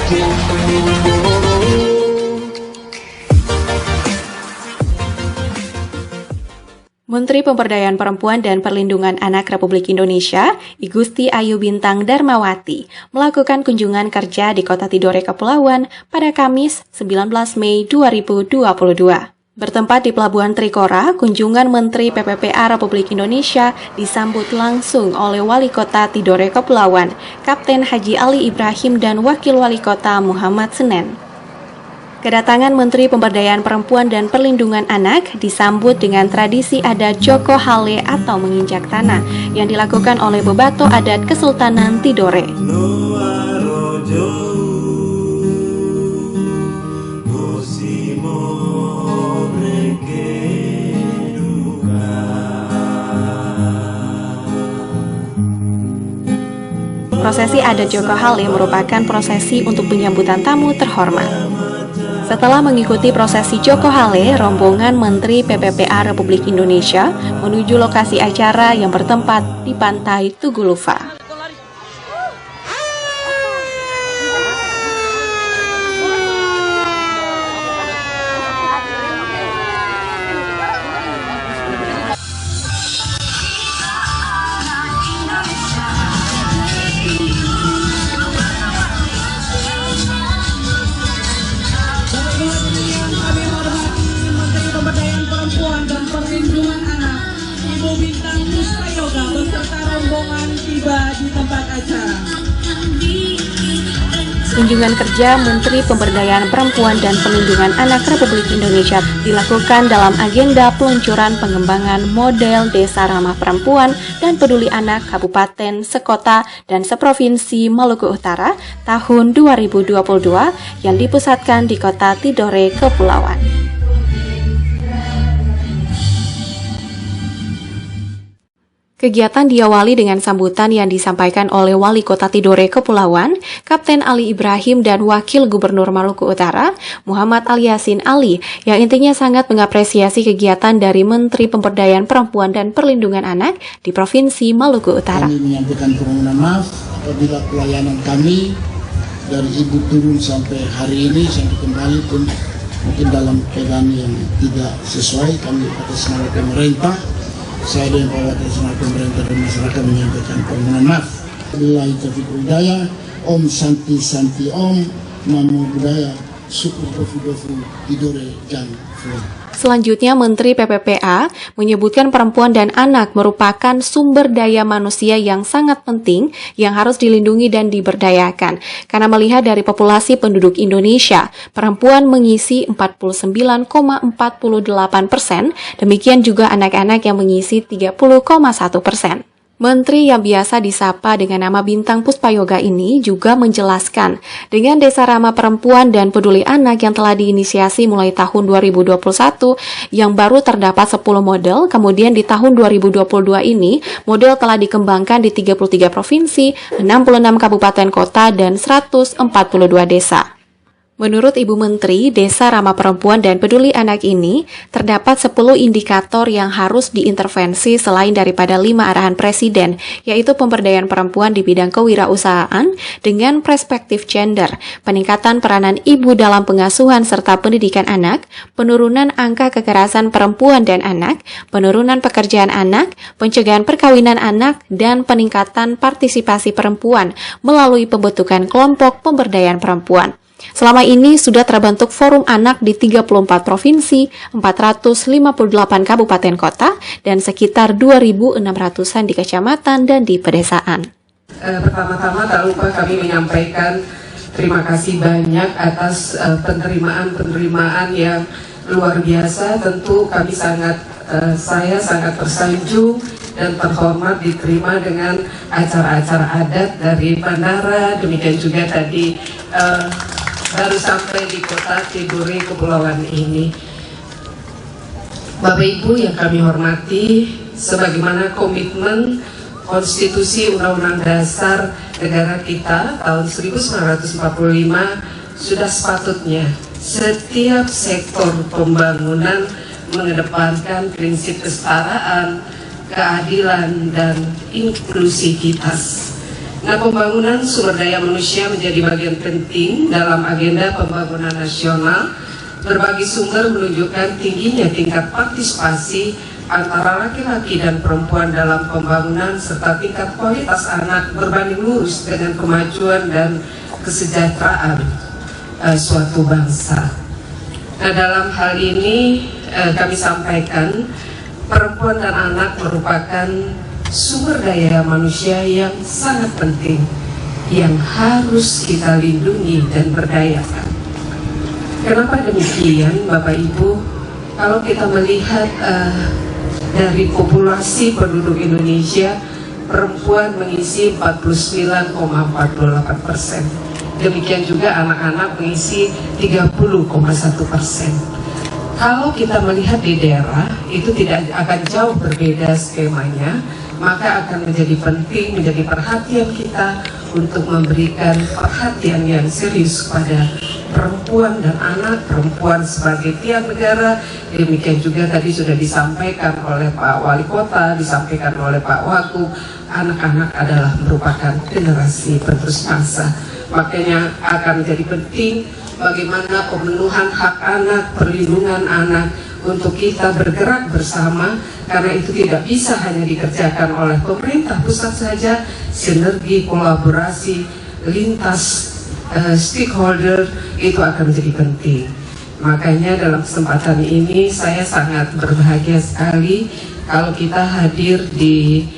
Menteri Pemberdayaan Perempuan dan Perlindungan Anak Republik Indonesia, I Gusti Ayu Bintang Darmawati, melakukan kunjungan kerja di Kota Tidore, Kepulauan pada Kamis 19 Mei 2022. Bertempat di Pelabuhan Trikora, kunjungan Menteri PPPA Republik Indonesia disambut langsung oleh Wali Kota Tidore, Kepulauan, Kapten Haji Ali Ibrahim dan Wakil Wali Kota Muhammad Senen. Kedatangan Menteri Pemberdayaan Perempuan dan Perlindungan Anak disambut dengan tradisi adat Joko Hale atau menginjak tanah yang dilakukan oleh Bebato Adat Kesultanan Tidore. Prosesi adat Joko Hale merupakan prosesi untuk penyambutan tamu terhormat. Setelah mengikuti prosesi Joko Hale, rombongan Menteri PPPA Republik Indonesia menuju lokasi acara yang bertempat di Pantai Tugulufa. Ibu Bintang Puspayoga beserta rombongan tiba di tempat acara. Kunjungan kerja Menteri Pemberdayaan Perempuan dan Perlindungan Anak Republik Indonesia dilakukan dalam agenda peluncuran pengembangan model Desa Ramah Perempuan dan Peduli Anak Kabupaten, Sekota, dan Seprovinsi Maluku Utara tahun 2022 yang dipusatkan di Kota Tidore, Kepulauan. Kegiatan diawali dengan sambutan yang disampaikan oleh Wali Kota Tidore, Kepulauan, Kapten Ali Ibrahim dan Wakil Gubernur Maluku Utara, Muhammad Aliasin Ali, yang intinya sangat mengapresiasi kegiatan dari Menteri Pemberdayaan Perempuan dan Perlindungan Anak di Provinsi Maluku Utara. Kami menyampaikan permohonan maaf apabila pelayanan kami dari ibu turun sampai hari ini sampai kembali pun mungkin dalam keadaan yang tidak sesuai. Kami atas nama pemerintah, saya dan perwakilan pemerintah dan masyarakat menyampaikan permohonan maaf. Billahi taufiq hidayah. Om Santi Santi Om, Namo Buddhaya, Syukur Dofu Tidore dan Fuad. Selanjutnya, Menteri PPPA menyebutkan perempuan dan anak merupakan sumber daya manusia yang sangat penting yang harus dilindungi dan diberdayakan. Karena melihat dari populasi penduduk Indonesia, perempuan mengisi 49,48%, demikian juga anak-anak yang mengisi 30,1%. Menteri yang biasa disapa dengan nama Bintang Puspayoga ini juga menjelaskan, dengan Desa Ramah Perempuan dan Peduli Anak yang telah diinisiasi mulai tahun 2021, yang baru terdapat 10 model, kemudian di tahun 2022 ini, model telah dikembangkan di 33 provinsi, 66 kabupaten kota, dan 142 desa. Menurut Ibu Menteri, Desa Ramah Perempuan dan Peduli Anak ini terdapat 10 indikator yang harus diintervensi selain daripada 5 arahan Presiden, yaitu pemberdayaan perempuan di bidang kewirausahaan dengan perspektif gender, peningkatan peranan ibu dalam pengasuhan serta pendidikan anak, penurunan angka kekerasan perempuan dan anak, penurunan pekerjaan anak, pencegahan perkawinan anak, dan peningkatan partisipasi perempuan melalui pembentukan kelompok pemberdayaan perempuan. Selama ini sudah terbentuk forum anak di 34 provinsi, 458 kabupaten kota, dan sekitar 2.600-an di kecamatan dan di pedesaan. Pertama-tama tak lupa kami menyampaikan terima kasih banyak atas penerimaan yang luar biasa. Tentu kami saya sangat tersanjung dan terhormat diterima dengan acara-acara adat dari bandara, demikian juga tadi baru sampai di Kota Tidore, Kepulauan ini. Bapak Ibu yang kami hormati, sebagaimana komitmen Konstitusi Undang-Undang Dasar Negara kita tahun 1945, sudah sepatutnya setiap sektor pembangunan mengedepankan prinsip kesetaraan, keadilan, dan inklusivitas. Nah, pembangunan sumber daya manusia menjadi bagian penting dalam agenda pembangunan nasional. Berbagai sumber menunjukkan tingginya tingkat partisipasi antara laki-laki dan perempuan dalam pembangunan serta tingkat kualitas anak berbanding lurus dengan kemajuan dan kesejahteraan suatu bangsa. Nah, dalam hal ini kami sampaikan perempuan dan anak merupakan sumber daya manusia yang sangat penting yang harus kita lindungi dan berdayakan. Kenapa demikian, Bapak Ibu? Kalau kita melihat dari populasi penduduk Indonesia, perempuan mengisi 49,48%. Demikian juga anak-anak mengisi 30,1%. Kalau kita melihat di daerah, itu tidak akan jauh berbeda skemanya, maka akan menjadi penting, menjadi perhatian kita untuk memberikan perhatian yang serius pada perempuan dan anak, perempuan sebagai tiang negara. Demikian juga tadi sudah disampaikan oleh Pak Wali Kota, disampaikan oleh Pak Wagub, anak-anak adalah merupakan generasi penerus bangsa. Makanya akan menjadi penting bagaimana pemenuhan hak anak, perlindungan anak, untuk kita bergerak bersama, karena itu tidak bisa hanya dikerjakan oleh pemerintah pusat saja. Sinergi, kolaborasi, lintas stakeholder itu akan menjadi penting. Makanya dalam kesempatan ini saya sangat berbahagia sekali kalau kita hadir di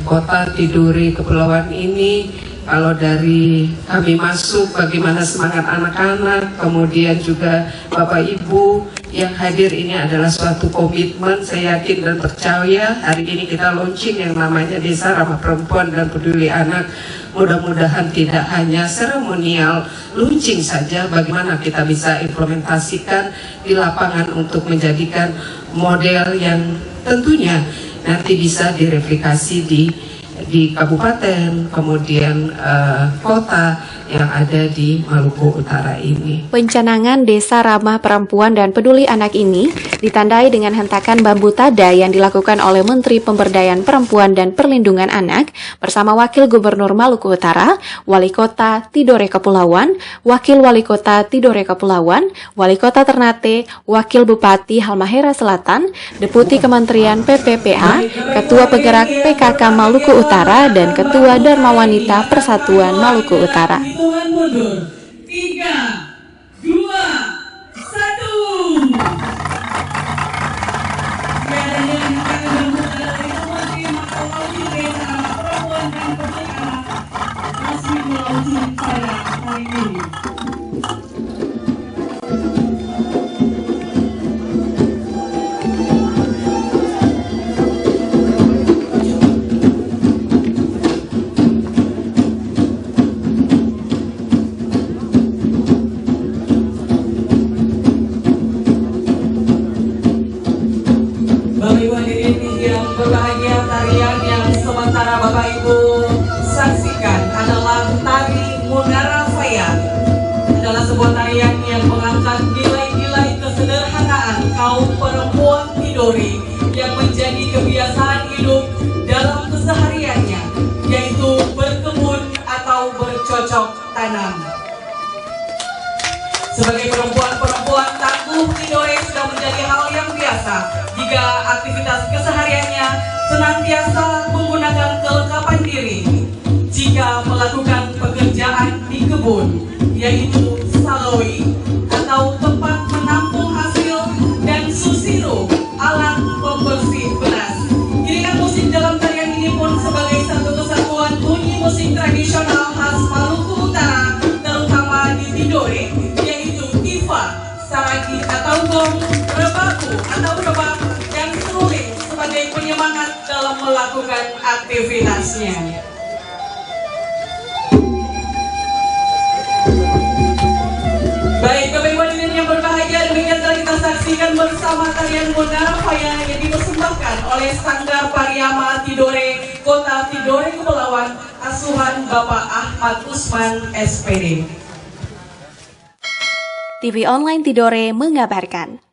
kota Tidore Kepulauan ini. Kalau dari kami masuk, bagaimana semangat anak-anak, kemudian juga Bapak Ibu yang hadir, ini adalah suatu komitmen. Saya yakin dan percaya hari ini kita launching yang namanya Desa Ramah Perempuan dan Peduli Anak. Mudah-mudahan tidak hanya seremonial launching saja, bagaimana kita bisa implementasikan di lapangan untuk menjadikan model yang tentunya nanti bisa direplikasi di kabupaten, kemudian kota yang ada di Maluku Utara ini. Pencanangan Desa Ramah Perempuan dan Peduli Anak ini ditandai dengan hentakan bambu tada yang dilakukan oleh Menteri Pemberdayaan Perempuan dan Perlindungan Anak bersama Wakil Gubernur Maluku Utara, Wali Kota Tidore Kepulauan, Wakil Wali Kota Tidore Kepulauan, Wali Kota Ternate, Wakil Bupati Halmahera Selatan, Deputi Kementerian PPPA, Ketua Penggerak PKK Maluku Utara, dan Ketua Dharma Wanita Persatuan Maluku Utara. Hitungan mundur 3, 2, 1. Masih melaunching saya hari ini. Bapak Ibu hadirin yang berbahagia, tarian yang sementara Bapak Ibu saksikan adalah tari Munara Faya. Adalah sebuah tarian yang mengangkat nilai-nilai kesederhanaan kaum perempuan Tidore yang menjadi kebiasaan hidup dalam kesehariannya, yaitu berkebun atau bercocok tanam. Sebagai perempuan-perempuan tangguh, Tidore sudah menjadi hal yang biasa jika aktivitas kesehariannya senantiasa menggunakan kelengkapan diri. Jika melakukan pekerjaan di kebun, yaitu saloi atau tempat menampung hasil, dan susilo, alat pembersih beras. Iringan musik dalam tarian ini pun sebagai satu kesatuan bunyi musik tradisional khas Maluku Utara, terutama di Tidore, saragi atau gong, rebaku atau rebak, dan seruling sebagai penyemangat dalam melakukan aktivitasnya. Baik, Bapak Ibu hadirin yang berbahagia, demikian telah kita saksikan bersama tarian Munara Faya yang dipersembahkan oleh Sanggar Pariama Tidore, Kota Tidore Kepulauan, asuhan Bapak Ahmad Usman, SPD. TV Online Tidore mengabarkan.